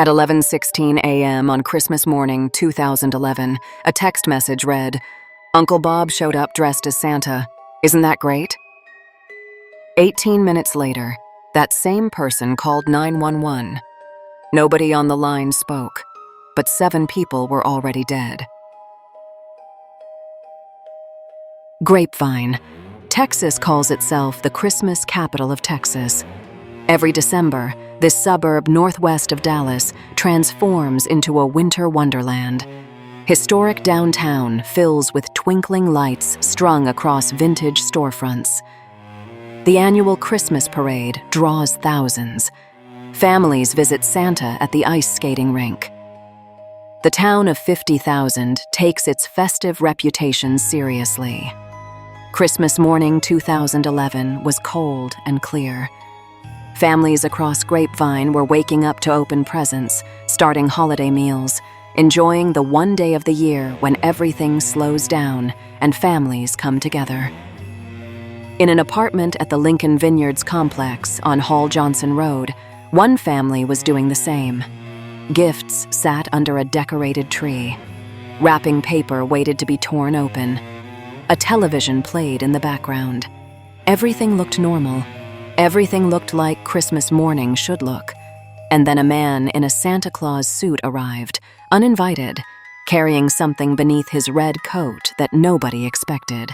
At 11:16 a.m. on Christmas morning, 2011, a text message read, "Uncle Bob showed up dressed as Santa. Isn't that great?" 18 minutes later, that same person called 911. Nobody on the line spoke, but 7 people were already dead. Grapevine. Texas calls itself the Christmas capital of Texas. Every December, this suburb northwest of Dallas transforms into a winter wonderland. Historic downtown fills with twinkling lights strung across vintage storefronts. The annual Christmas parade draws thousands. Families visit Santa at the ice skating rink. The town of 50,000 takes its festive reputation seriously. Christmas morning 2011 was cold and clear. Families across Grapevine were waking up to open presents, starting holiday meals, enjoying the one day of the year when everything slows down and families come together. In an apartment at the Lincoln Vineyards complex on Hall Johnson Road, one family was doing the same. Gifts sat under a decorated tree. Wrapping paper waited to be torn open. A television played in the background. Everything looked normal. Everything looked like Christmas morning should look. And then a man in a Santa Claus suit arrived, uninvited, carrying something beneath his red coat that nobody expected.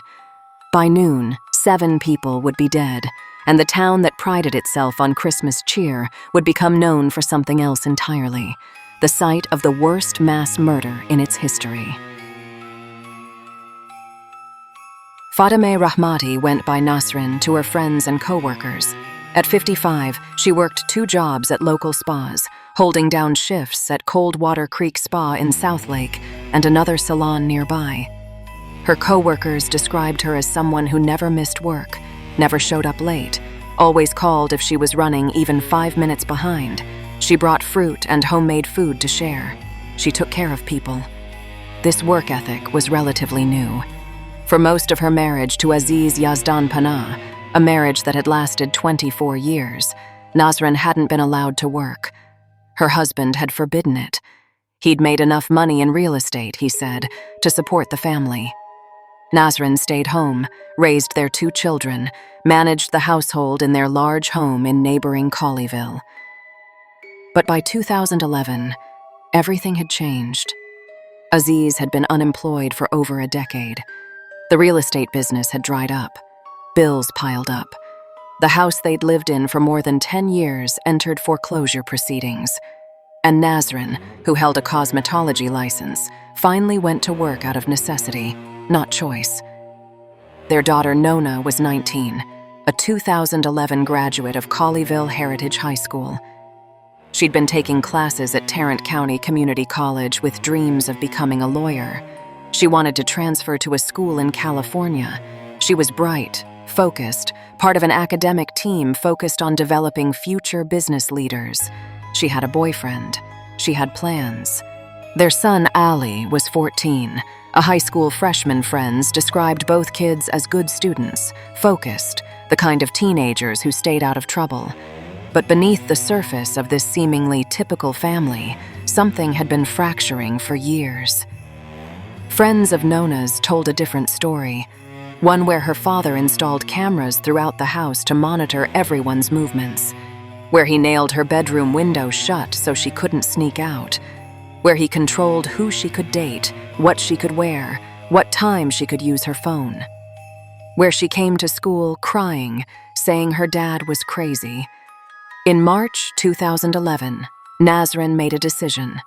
By noon, 7 people would be dead, and the town that prided itself on Christmas cheer would become known for something else entirely, the site of the worst mass murder in its history. Fatemeh Rahmati went by Nasrin to her friends and co-workers. At 55, she worked 2 jobs at local spas, holding down shifts at Coldwater Creek Spa in Southlake and another salon nearby. Her co-workers described her as someone who never missed work, never showed up late, always called if she was running even 5 minutes behind. She brought fruit and homemade food to share. She took care of people. This work ethic was relatively new. For most of her marriage to Aziz Yazdanpanah, a marriage that had lasted 24 years, Nasrin hadn't been allowed to work. Her husband had forbidden it. He'd made enough money in real estate, he said, to support the family. Nasrin stayed home, raised their 2 children, managed the household in their large home in neighboring Colleyville. But by 2011, everything had changed. Aziz had been unemployed for over a decade. The real estate business had dried up. Bills piled up. The house they'd lived in for more than 10 years entered foreclosure proceedings. And Nasrin, who held a cosmetology license, finally went to work out of necessity, not choice. Their daughter Nona was 19, a 2011 graduate of Colleyville Heritage High School. She'd been taking classes at Tarrant County Community College with dreams of becoming a lawyer. She wanted to transfer to a school in California. She was bright, focused, part of an academic team focused on developing future business leaders. She had a boyfriend. She had plans. Their son, Ali, was 14. A high school freshman friends described both kids as good students, focused, the kind of teenagers who stayed out of trouble. But beneath the surface of this seemingly typical family, something had been fracturing for years. Friends of Nona's told a different story, one where her father installed cameras throughout the house to monitor everyone's movements, where he nailed her bedroom window shut so she couldn't sneak out, where he controlled who she could date, what she could wear, what time she could use her phone, where she came to school crying, saying her dad was crazy. In March 2011, Nasrin made a decision.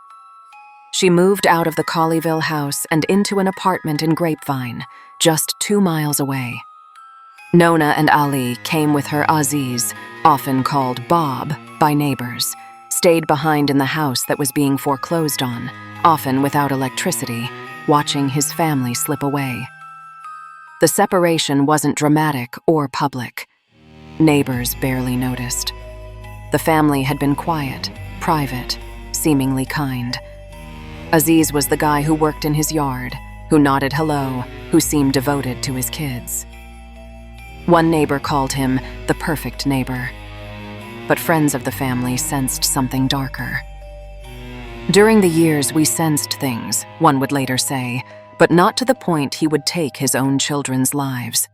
She moved out of the Colleyville house and into an apartment in Grapevine, just 2 miles away. Nona and Ali came with her Aziz, often called Bob, by neighbors, stayed behind in the house that was being foreclosed on, often without electricity, watching his family slip away. The separation wasn't dramatic or public. Neighbors barely noticed. The family had been quiet, private, seemingly kind. Aziz was the guy who worked in his yard, who nodded hello, who seemed devoted to his kids. One neighbor called him the perfect neighbor. But friends of the family sensed something darker. During the years we sensed things, one would later say, but not to the point he would take his own children's lives.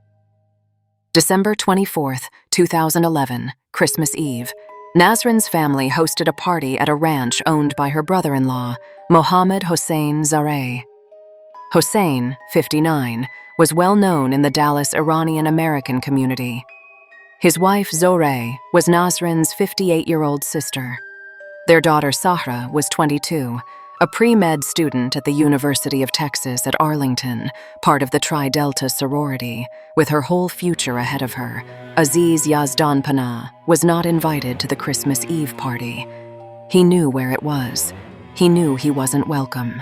December 24th, 2011, Christmas Eve, Nasrin's family hosted a party at a ranch owned by her brother-in-law, Mohammed Hossein Zohreh. Hossein, 59, was well known in the Dallas Iranian-American community. His wife, Zohreh, was Nasrin's 58-year-old sister. Their daughter, Sahra, was 22, a pre-med student at the University of Texas at Arlington, part of the Tri-Delta sorority, with her whole future ahead of her. Aziz Yazdanpanah was not invited to the Christmas Eve party. He knew where it was. He knew he wasn't welcome.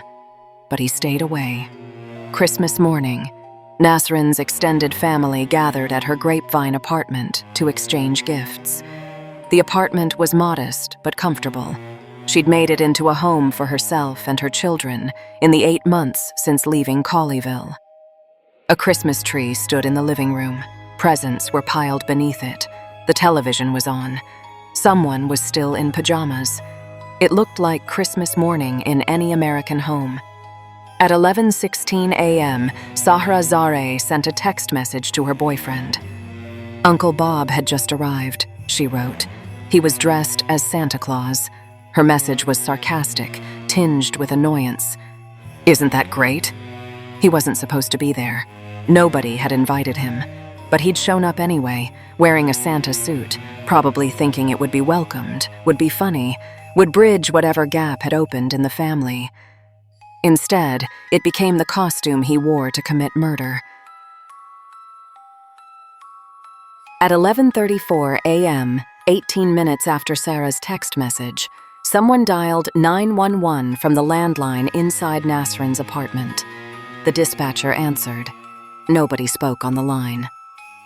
But he stayed away. Christmas morning, Nasrin's extended family gathered at her Grapevine apartment to exchange gifts. The apartment was modest but comfortable. She'd made it into a home for herself and her children in the 8 months since leaving Colleyville. A Christmas tree stood in the living room. Presents were piled beneath it. The television was on. Someone was still in pajamas. It looked like Christmas morning in any American home. At 11:16 a.m., Sahra Zohreh sent a text message to her boyfriend. "Uncle Bob had just arrived," she wrote. He was dressed as Santa Claus. Her message was sarcastic, tinged with annoyance. "Isn't that great?" He wasn't supposed to be there. Nobody had invited him. But he'd shown up anyway, wearing a Santa suit, probably thinking it would be welcomed, would be funny, would bridge whatever gap had opened in the family. Instead, it became the costume he wore to commit murder. At 11:34 a.m., 18 minutes after Sarah's text message, someone dialed 911 from the landline inside Nasrin's apartment. The dispatcher answered. Nobody spoke on the line.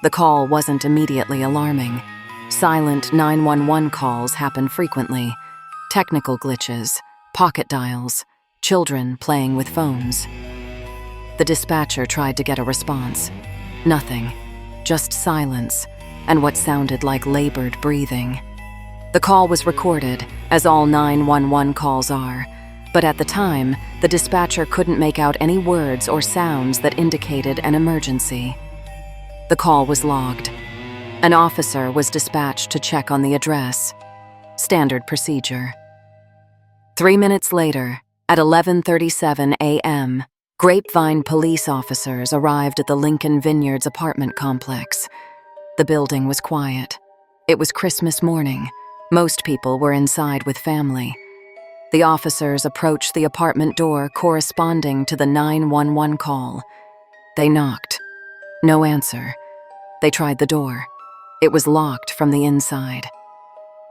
The call wasn't immediately alarming. Silent 911 calls happen frequently. Technical glitches, pocket dials, children playing with phones. The dispatcher tried to get a response. Nothing, just silence and what sounded like labored breathing. The call was recorded, as all 911 calls are, but at the time, the dispatcher couldn't make out any words or sounds that indicated an emergency. The call was logged. An officer was dispatched to check on the address. Standard procedure. 3 minutes later, at 11:37 a.m., Grapevine police officers arrived at the Lincoln Vineyards apartment complex. The building was quiet. It was Christmas morning. Most people were inside with family. The officers approached the apartment door corresponding to the 911 call. They knocked. No answer. They tried the door. It was locked from the inside.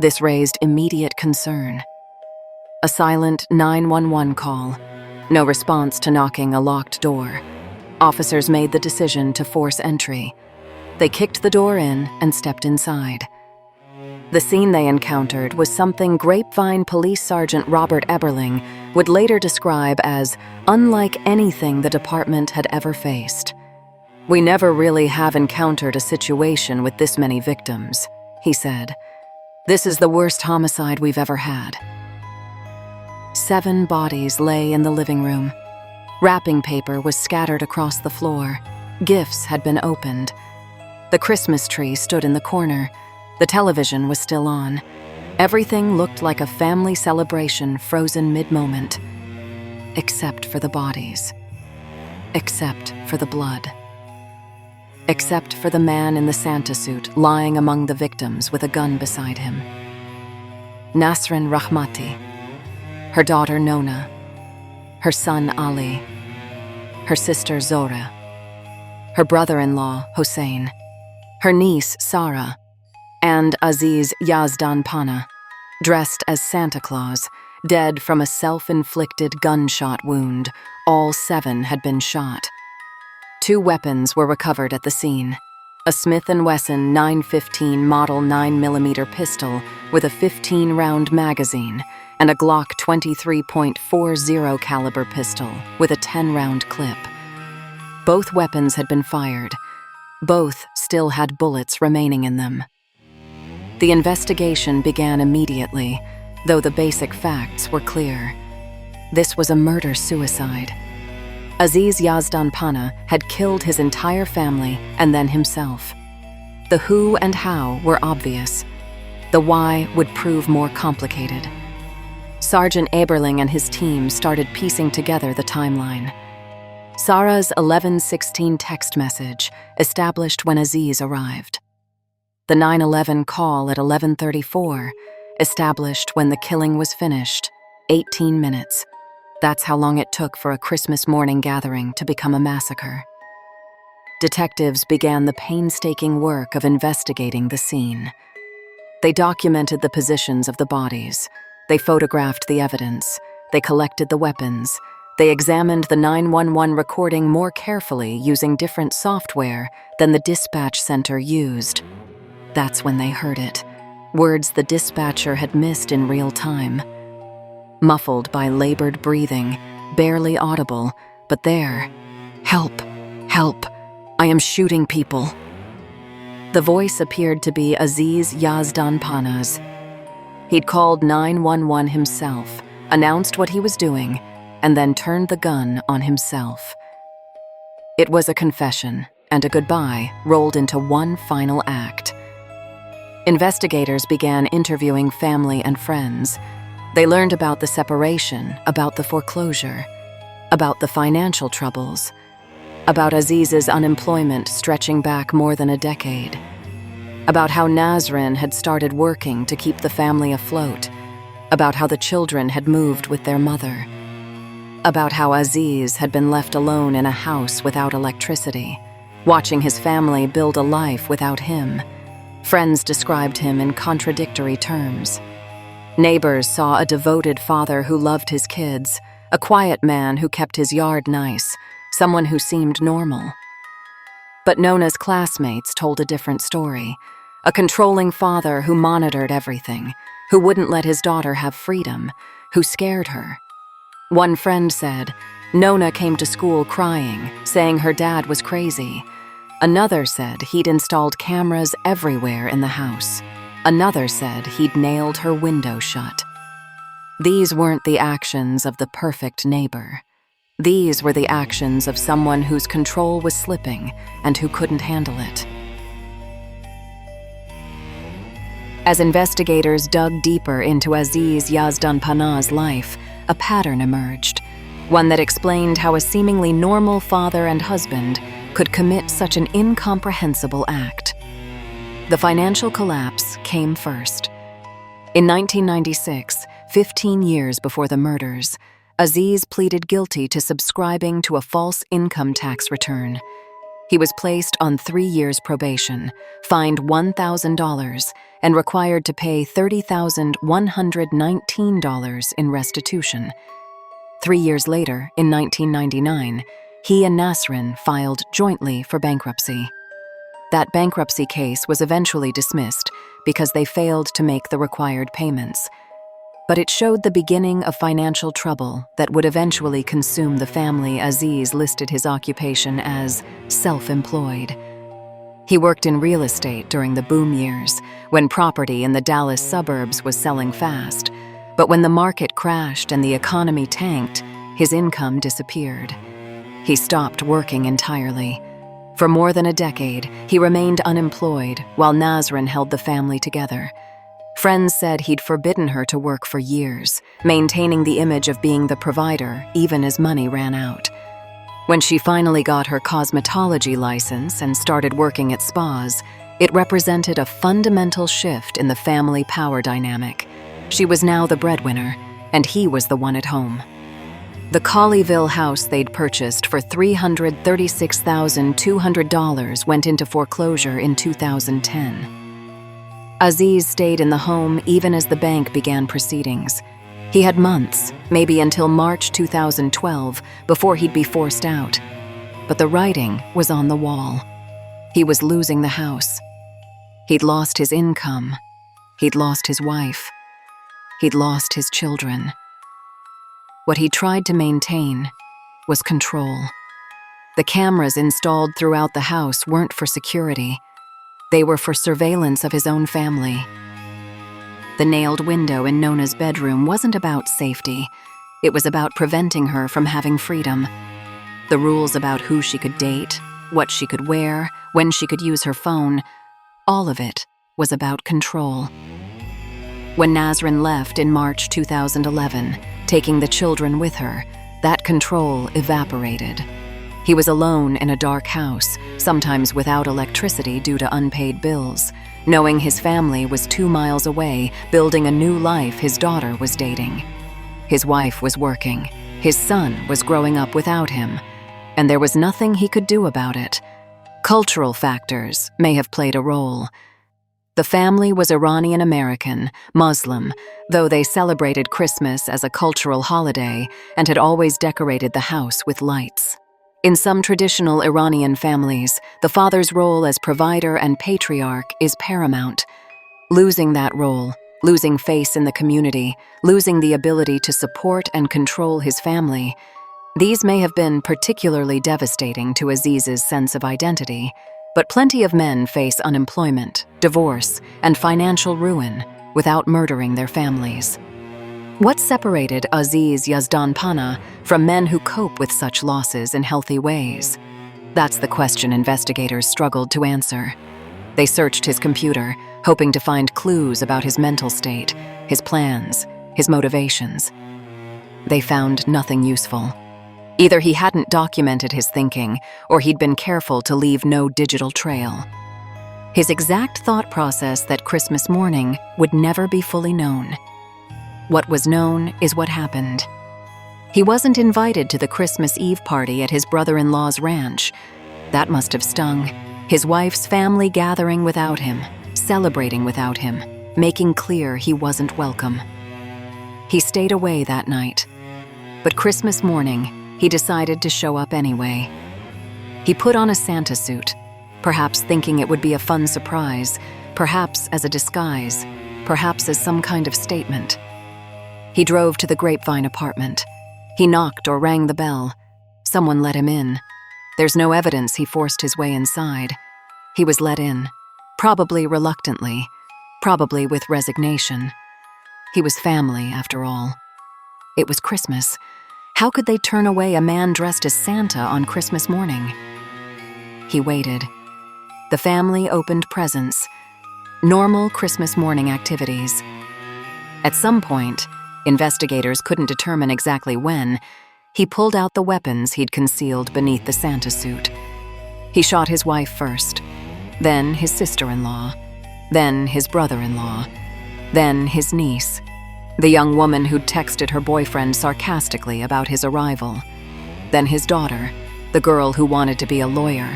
This raised immediate concern. A silent 911 call. No response to knocking a locked door. Officers made the decision to force entry. They kicked the door in and stepped inside. The scene they encountered was something Grapevine Police Sergeant Robert Eberling would later describe as unlike anything the department had ever faced. "We never really have encountered a situation with this many victims," he said. "This is the worst homicide we've ever had." 7 bodies lay in the living room. Wrapping paper was scattered across the floor. Gifts had been opened. The Christmas tree stood in the corner. The television was still on. Everything looked like a family celebration frozen mid-moment. Except for the bodies. Except for the blood. Except for the man in the Santa suit lying among the victims with a gun beside him. Nasrin Rahmati. Her daughter Nona. Her son Ali. Her sister Zohreh. Her brother-in-law Hossein. Her niece Sahra. And Aziz Yazdanpanah, dressed as Santa Claus, dead from a self-inflicted gunshot wound. All 7 had been shot. 2 weapons were recovered at the scene. A Smith & Wesson 915 Model 9mm pistol with a 15-round magazine and a Glock 23.40 caliber pistol with a 10-round clip. Both weapons had been fired. Both still had bullets remaining in them. The investigation began immediately, though the basic facts were clear. This was a murder-suicide. Aziz Yazdanpanah had killed his entire family and then himself. The who and how were obvious. The why would prove more complicated. Sergeant Eberling and his team started piecing together the timeline. Sahra's 11:16 text message established when Aziz arrived. The 9/11 call at 11:34 established when the killing was finished, 18 minutes. That's how long it took for a Christmas morning gathering to become a massacre. Detectives began the painstaking work of investigating the scene. They documented the positions of the bodies. They photographed the evidence. They collected the weapons. They examined the 911 recording more carefully using different software than the dispatch center used. That's when they heard it. Words the dispatcher had missed in real time. Muffled by labored breathing, barely audible, but there. Help! Help! I am shooting people. The voice appeared to be Aziz Yazdanpanah's. He'd called 911 himself, announced what he was doing, and then turned the gun on himself. It was a confession, and a goodbye rolled into one final act. Investigators began interviewing family and friends. They learned about the separation, about the foreclosure, about the financial troubles, about Aziz's unemployment stretching back more than a decade, about how Nasrin had started working to keep the family afloat, about how the children had moved with their mother, about how Aziz had been left alone in a house without electricity, watching his family build a life without him. Friends described him in contradictory terms. Neighbors saw a devoted father who loved his kids, a quiet man who kept his yard nice, someone who seemed normal. But Nona's classmates told a different story. A controlling father who monitored everything, who wouldn't let his daughter have freedom, who scared her. One friend said, Nona came to school crying, saying her dad was crazy. Another said he'd installed cameras everywhere in the house. Another said he'd nailed her window shut. These weren't the actions of the perfect neighbor. These were the actions of someone whose control was slipping and who couldn't handle it. As investigators dug deeper into Aziz Yazdanpanah's life, a pattern emerged, one that explained how a seemingly normal father and husband could commit such an incomprehensible act. The financial collapse came first. In 1996, 15 years before the murders, Aziz pleaded guilty to subscribing to a false income tax return. He was placed on 3 years probation, fined $1,000, and required to pay $30,119 in restitution. 3 years later, in 1999, he and Nasrin filed jointly for bankruptcy. That bankruptcy case was eventually dismissed because they failed to make the required payments. But it showed the beginning of financial trouble that would eventually consume the family. Aziz listed his occupation as self-employed. He worked in real estate during the boom years, when property in the Dallas suburbs was selling fast. But when the market crashed and the economy tanked, his income disappeared. He stopped working entirely. For more than a decade, he remained unemployed while Nasrin held the family together. Friends said he'd forbidden her to work for years, maintaining the image of being the provider even as money ran out. When she finally got her cosmetology license and started working at spas, it represented a fundamental shift in the family power dynamic. She was now the breadwinner, and he was the one at home. The Colleyville house they'd purchased for $336,200 went into foreclosure in 2010. Aziz stayed in the home even as the bank began proceedings. He had months, maybe until March 2012, before he'd be forced out. But the writing was on the wall. He was losing the house. He'd lost his income. He'd lost his wife. He'd lost his children. What he tried to maintain was control. The cameras installed throughout the house weren't for security. They were for surveillance of his own family. The nailed window in Nona's bedroom wasn't about safety. It was about preventing her from having freedom. The rules about who she could date, what she could wear, when she could use her phone, all of it was about control. When Nasrin left in March 2011, taking the children with her, that control evaporated. He was alone in a dark house, sometimes without electricity due to unpaid bills, knowing his family was 2 miles away, building a new life his daughter was dating. His wife was working. His son was growing up without him, and there was nothing he could do about it. Cultural factors may have played a role. The family was Iranian-American, Muslim, though they celebrated Christmas as a cultural holiday and had always decorated the house with lights. In some traditional Iranian families, the father's role as provider and patriarch is paramount. Losing that role, losing face in the community, losing the ability to support and control his family, these may have been particularly devastating to Aziz's sense of identity, but plenty of men face unemployment, divorce, and financial ruin without murdering their families. What separated Aziz Yazdanpanah from men who cope with such losses in healthy ways? That's the question investigators struggled to answer. They searched his computer, hoping to find clues about his mental state, his plans, his motivations. They found nothing useful. Either he hadn't documented his thinking, or he'd been careful to leave no digital trail. His exact thought process that Christmas morning would never be fully known. What was known is what happened. He wasn't invited to the Christmas Eve party at his brother-in-law's ranch. That must have stung. His wife's family gathering without him, celebrating without him, making clear he wasn't welcome. He stayed away that night. But Christmas morning, he decided to show up anyway. He put on a Santa suit, perhaps thinking it would be a fun surprise, perhaps as a disguise, perhaps as some kind of statement. He drove to the Grapevine apartment. He knocked or rang the bell. Someone let him in. There's no evidence he forced his way inside. He was let in, probably reluctantly, probably with resignation. He was family, after all. It was Christmas. How could they turn away a man dressed as Santa on Christmas morning? He waited. The family opened presents. Normal Christmas morning activities. At some point, investigators couldn't determine exactly when, he pulled out the weapons he'd concealed beneath the Santa suit. He shot his wife first, then his sister-in-law, then his brother-in-law, then his niece, the young woman who'd texted her boyfriend sarcastically about his arrival, then his daughter, the girl who wanted to be a lawyer,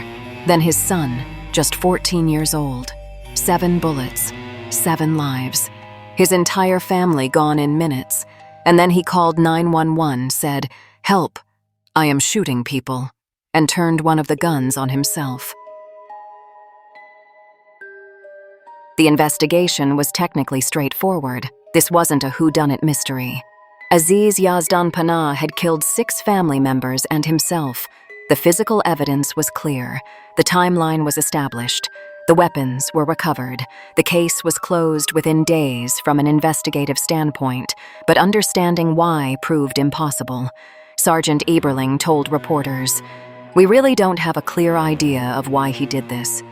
then his son, just 14 years old. 7 bullets, 7 lives. His entire family gone in minutes, and then he called 911, said, "Help, I am shooting people," and turned one of the guns on himself. The investigation was technically straightforward. This wasn't a whodunit mystery. Aziz Yazdanpanah had killed 6 family members and himself. The physical evidence was clear. The timeline was established. The weapons were recovered. The case was closed within days from an investigative standpoint, but understanding why proved impossible. Sergeant Eberling told reporters, "We really don't have a clear idea of why he did this.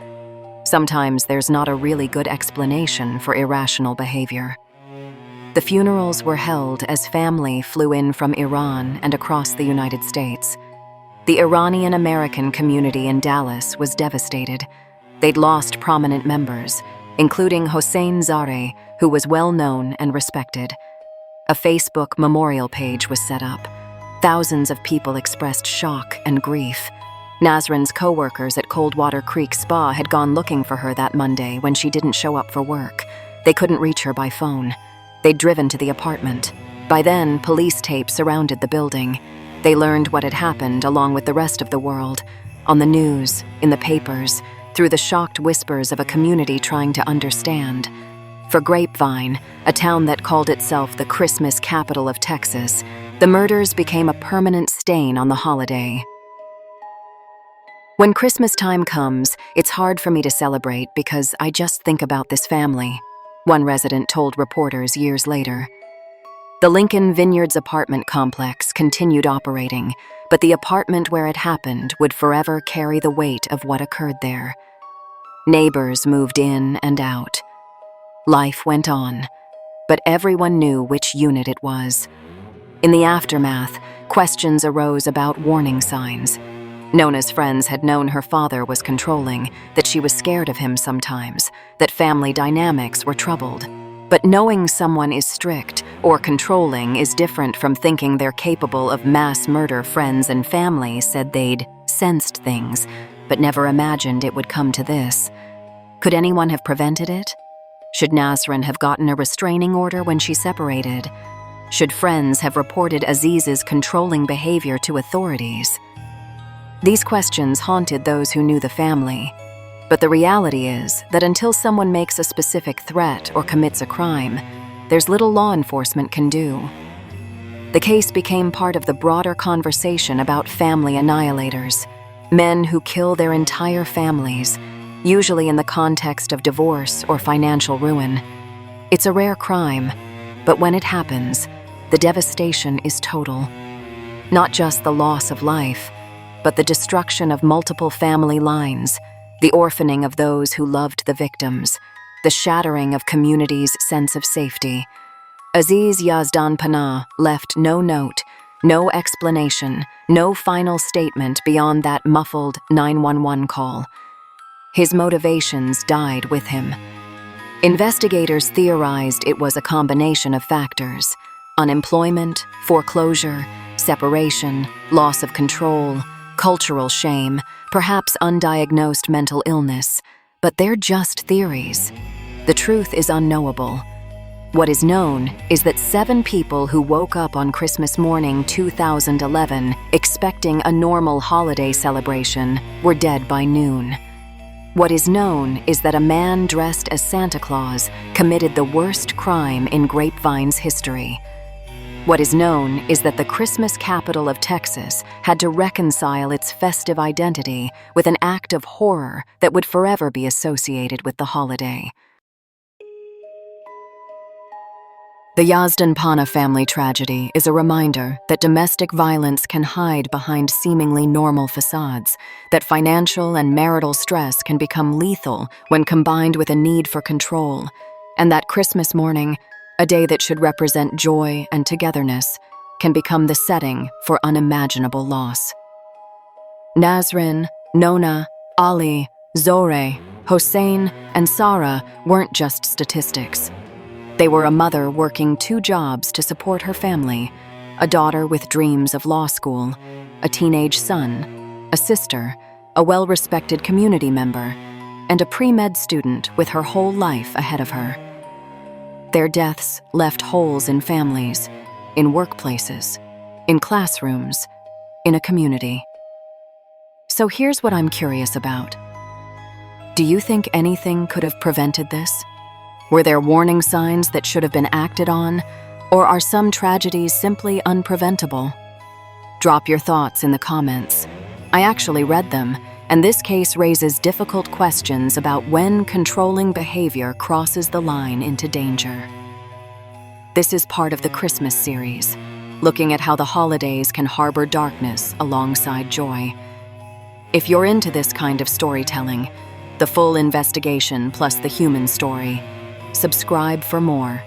Sometimes there's not a really good explanation for irrational behavior." The funerals were held as family flew in from Iran and across the United States. The Iranian-American community in Dallas was devastated. They'd lost prominent members, including Hossein Zohreh, who was well known and respected. A Facebook memorial page was set up. Thousands of people expressed shock and grief. Nasrin's co-workers at Coldwater Creek Spa had gone looking for her that Monday when she didn't show up for work. They couldn't reach her by phone. They'd driven to the apartment. By then, police tape surrounded the building. They learned what had happened along with the rest of the world, on the news, in the papers, through the shocked whispers of a community trying to understand. For Grapevine, a town that called itself the Christmas capital of Texas, the murders became a permanent stain on the holiday. "When Christmas time comes, it's hard for me to celebrate because I just think about this family," one resident told reporters years later. The Lincoln Vineyards apartment complex continued operating, but the apartment where it happened would forever carry the weight of what occurred there. Neighbors moved in and out. Life went on, but everyone knew which unit it was. In the aftermath, questions arose about warning signs. Nona's friends had known her father was controlling, that she was scared of him sometimes, that family dynamics were troubled. But knowing someone is strict or controlling is different from thinking they're capable of mass murder. Friends and family said they'd sensed things, but never imagined it would come to this. Could anyone have prevented it? Should Nasrin have gotten a restraining order when she separated? Should friends have reported Aziz's controlling behavior to authorities? These questions haunted those who knew the family. But the reality is that until someone makes a specific threat or commits a crime, there's little law enforcement can do. The case became part of the broader conversation about family annihilators, men who kill their entire families, usually in the context of divorce or financial ruin. It's a rare crime, but when it happens, the devastation is total. Not just the loss of life, but the destruction of multiple family lines, the orphaning of those who loved the victims, the shattering of communities' sense of safety. Aziz Yazdanpanah left no note, no explanation, no final statement beyond that muffled 911 call. His motivations died with him. Investigators theorized it was a combination of factors: unemployment, foreclosure, separation, loss of control, cultural shame, perhaps undiagnosed mental illness, but they're just theories. The truth is unknowable. What is known is that 7 people who woke up on Christmas morning 2011 expecting a normal holiday celebration were dead by noon. What is known is that a man dressed as Santa Claus committed the worst crime in Grapevine's history. What is known is that the Christmas capital of Texas had to reconcile its festive identity with an act of horror that would forever be associated with the holiday. The Yazdanpanah family tragedy is a reminder that domestic violence can hide behind seemingly normal facades, that financial and marital stress can become lethal when combined with a need for control, and that Christmas morning, a day that should represent joy and togetherness, can become the setting for unimaginable loss. Nasrin, Nona, Ali, Zohreh, Hossein, and Sahra weren't just statistics. They were a mother working 2 jobs to support her family, a daughter with dreams of law school, a teenage son, a sister, a well-respected community member, and a pre-med student with her whole life ahead of her. Their deaths left holes in families, in workplaces, in classrooms, in a community. So here's what I'm curious about. Do you think anything could have prevented this? Were there warning signs that should have been acted on, or are some tragedies simply unpreventable? Drop your thoughts in the comments. I actually read them, and this case raises difficult questions about when controlling behavior crosses the line into danger. This is part of the Christmas series, looking at how the holidays can harbor darkness alongside joy. If you're into this kind of storytelling, the full investigation plus the human story, subscribe for more.